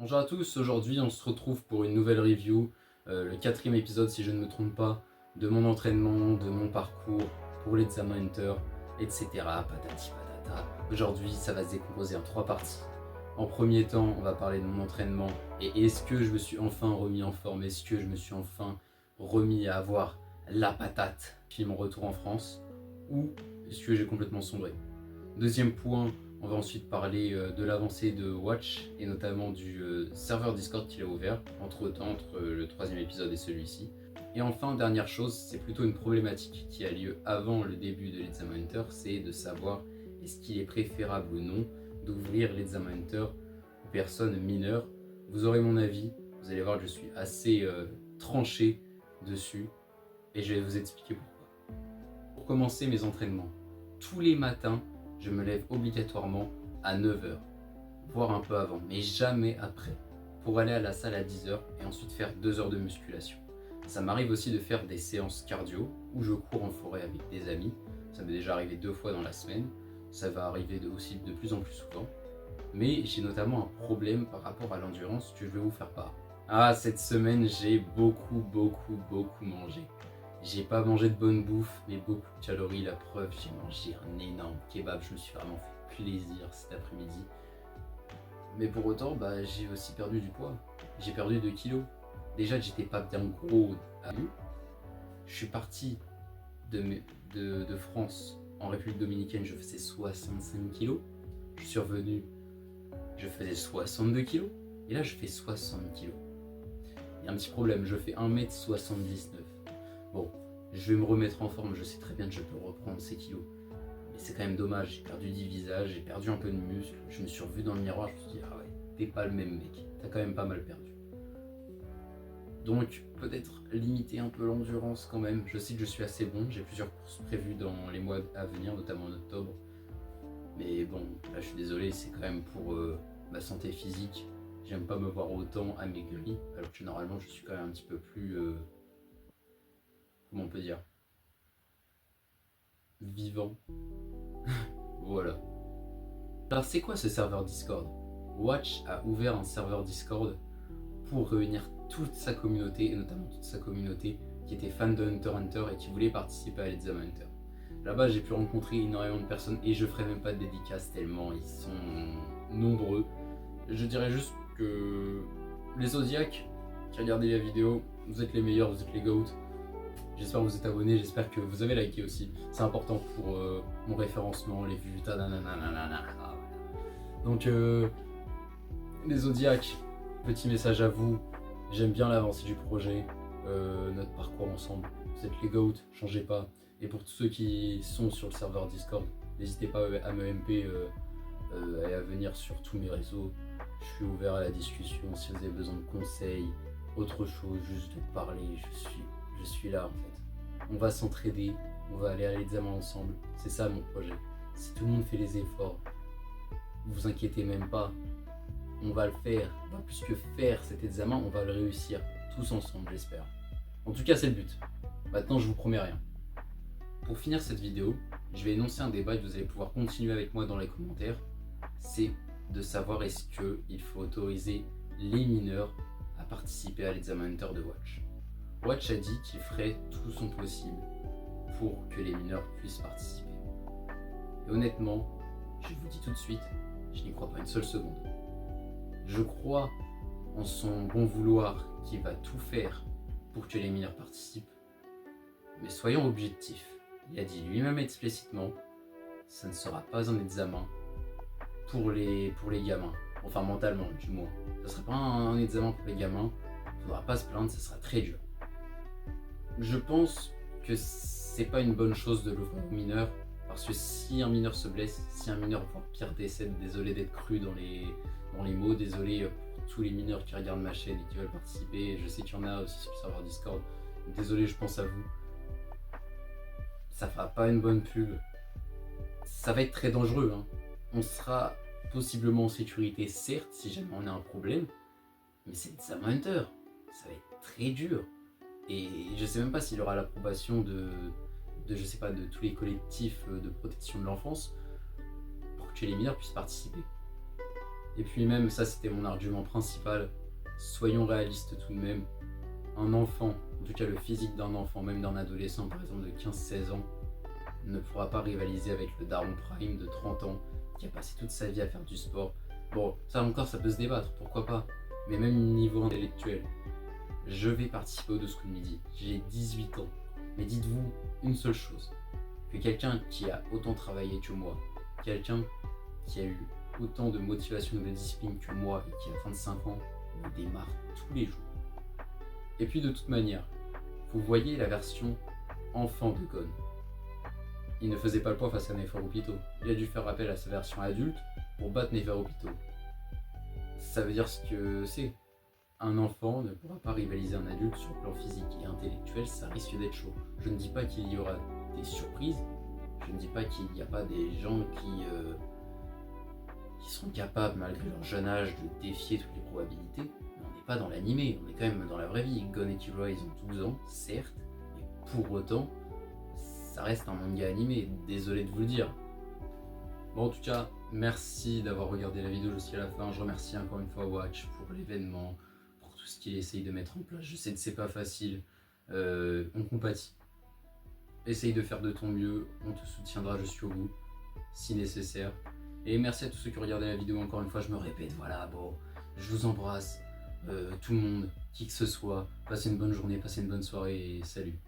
Bonjour à tous, aujourd'hui on se retrouve pour une nouvelle review, le quatrième épisode si je ne me trompe pas, de mon entraînement, de mon parcours pour l'examen Hunter, etc. Patati patata. Aujourd'hui ça va se décomposer en trois parties. En premier temps on va parler de mon entraînement et est-ce que je me suis enfin remis en forme, est-ce que je me suis enfin remis à avoir la patate puis mon retour en France, ou est-ce que j'ai complètement sombré. Deuxième point, on va ensuite parler de l'avancée de Watch et notamment du serveur Discord qu'il a ouvert entre le troisième épisode et celui-ci. Et enfin, dernière chose, c'est plutôt une problématique qui a lieu avant le début de l'examen Hunter, c'est de savoir est-ce qu'il est préférable ou non d'ouvrir l'examen Hunter aux personnes mineures. Vous aurez mon avis, vous allez voir que je suis assez tranché dessus et je vais vous expliquer pourquoi. Pour commencer mes entraînements, tous les matins, je me lève obligatoirement à 9h, voire un peu avant, mais jamais après, pour aller à la salle à 10h et ensuite faire 2 heures de musculation. Ça m'arrive aussi de faire des séances cardio où je cours en forêt avec des amis. Ça m'est déjà arrivé 2 fois dans la semaine. Ça va arriver aussi de plus en plus souvent. Mais j'ai notamment un problème par rapport à l'endurance que je vais vous faire part. Ah, cette semaine, j'ai beaucoup mangé. J'ai pas mangé de bonne bouffe, mais beaucoup de calories. La preuve, j'ai mangé un énorme kebab. Je me suis vraiment fait plaisir cet après-midi. Mais pour autant, j'ai aussi perdu du poids. J'ai perdu 2 kilos. Déjà, j'étais pas bien gros à vue. Je suis parti de France en République Dominicaine, je faisais 65 kilos. Je suis revenu, je faisais 62 kilos. Et là, je fais 60 kilos. Il y a un petit problème, je fais 1m79. Bon, je vais me remettre en forme, je sais très bien que je peux reprendre ces kilos. Mais c'est quand même dommage, j'ai perdu du visage, j'ai perdu un peu de muscle. Je me suis revu dans le miroir, je me suis dit, ah ouais, t'es pas le même mec, t'as quand même pas mal perdu. Donc peut-être limiter un peu l'endurance quand même. Je sais que je suis assez bon, j'ai plusieurs courses prévues dans les mois à venir, notamment en octobre. Mais bon, là je suis désolé, c'est quand même pour ma santé physique. J'aime pas me voir autant amaigri, alors que normalement je suis quand même un petit peu plus, comment on peut dire, vivant. Voilà. Alors c'est quoi ce serveur Discord? Watch a ouvert un serveur Discord pour réunir toute sa communauté, et notamment toute sa communauté qui était fan de Hunter x Hunter et qui voulait participer à l'examen Hunter. Là-bas, j'ai pu rencontrer énormément de personnes et je ferai même pas de dédicace tellement ils sont nombreux. Je dirais juste que les Zodiacs qui regardez la vidéo, vous êtes les meilleurs, vous êtes les GOAT. J'espère que vous êtes abonnés, j'espère que vous avez liké aussi. C'est important pour mon référencement, les vues, donc les Zodiacs, petit message à vous, j'aime bien l'avancée du projet, notre parcours ensemble. Vous êtes les GOAT, changez pas. Et pour tous ceux qui sont sur le serveur Discord, n'hésitez pas à me MP et à venir sur tous mes réseaux. Je suis ouvert à la discussion si vous avez besoin de conseils, autre chose, juste de parler, je suis là en fait. On va s'entraider, on va aller à l'examen ensemble, c'est ça mon projet. Si tout le monde fait les efforts, vous inquiétez même pas, on va le faire. On va plus que faire cet examen, on va le réussir tous ensemble, j'espère. En tout cas, c'est le but. Maintenant, je vous promets rien. Pour finir cette vidéo, je vais énoncer un débat que vous allez pouvoir continuer avec moi dans les commentaires. C'est de savoir est-ce qu'il faut autoriser les mineurs à participer à l'examen Hunter de Watch. Watch a dit qu'il ferait tout son possible pour que les mineurs puissent participer. Et honnêtement, je vous dis tout de suite, je n'y crois pas une seule seconde. Je crois en son bon vouloir qui va tout faire pour que les mineurs participent. Mais soyons objectifs. Il a dit lui-même explicitement, ça ne sera pas un examen pour les gamins. Enfin mentalement du moins. Ce ne sera pas un examen pour les gamins. Il ne faudra pas se plaindre, ce sera très dur. Je pense que c'est pas une bonne chose de l'ouvrir aux mineurs. Parce que si un mineur se blesse, si un mineur, voire pire, décède, désolé d'être cru dans les mots, désolé pour tous les mineurs qui regardent ma chaîne et qui veulent participer, je sais qu'il y en a aussi sur le serveur Discord, désolé, je pense à vous. Ça fera pas une bonne pub, ça va être très dangereux, hein. On sera possiblement en sécurité, certes, si jamais on a un problème, mais c'est l'examen Hunter, ça va être très dur. Et je sais même pas s'il aura l'approbation de je sais pas, de tous les collectifs de protection de l'enfance pour que les mineurs puissent participer. Et puis même, ça c'était mon argument principal, soyons réalistes tout de même, un enfant, en tout cas le physique d'un enfant, même d'un adolescent par exemple de 15-16 ans, ne pourra pas rivaliser avec le daron prime de 30 ans qui a passé toute sa vie à faire du sport. Bon, ça encore, ça peut se débattre, pourquoi pas. Mais même niveau intellectuel, je vais participer au de School Midi. J'ai 18 ans. Mais dites-vous une seule chose, que quelqu'un qui a autant travaillé que moi, quelqu'un qui a eu autant de motivation et de discipline que moi et qui a 25 ans, me démarre tous les jours. Et puis de toute manière, vous voyez la version enfant de Gon. Il ne faisait pas le poids face à Neferupito. Il a dû faire appel à sa version adulte pour battre Neferupito. Ça veut dire ce que c'est. Un enfant ne pourra pas rivaliser un adulte sur le plan physique et intellectuel, ça risque d'être chaud. Je ne dis pas qu'il y aura des surprises, je ne dis pas qu'il n'y a pas des gens qui seront capables, malgré leur jeune âge, de défier toutes les probabilités. Mais on n'est pas dans l'animé, on est quand même dans la vraie vie. Gon et Killua, ils ont 12 ans, certes, mais pour autant, ça reste un manga animé, désolé de vous le dire. Bon, en tout cas, merci d'avoir regardé la vidéo jusqu'à la fin. Je remercie encore une fois Watch pour l'événement, pour tout ce qu'il essaye de mettre en place. Je sais que c'est pas facile, on compatit. Essaye de faire de ton mieux, on te soutiendra jusqu'au bout, si nécessaire. Et merci à tous ceux qui ont regardé la vidéo, encore une fois, je me répète, voilà, bon, je vous embrasse, tout le monde, qui que ce soit. Passez une bonne journée, passez une bonne soirée et salut.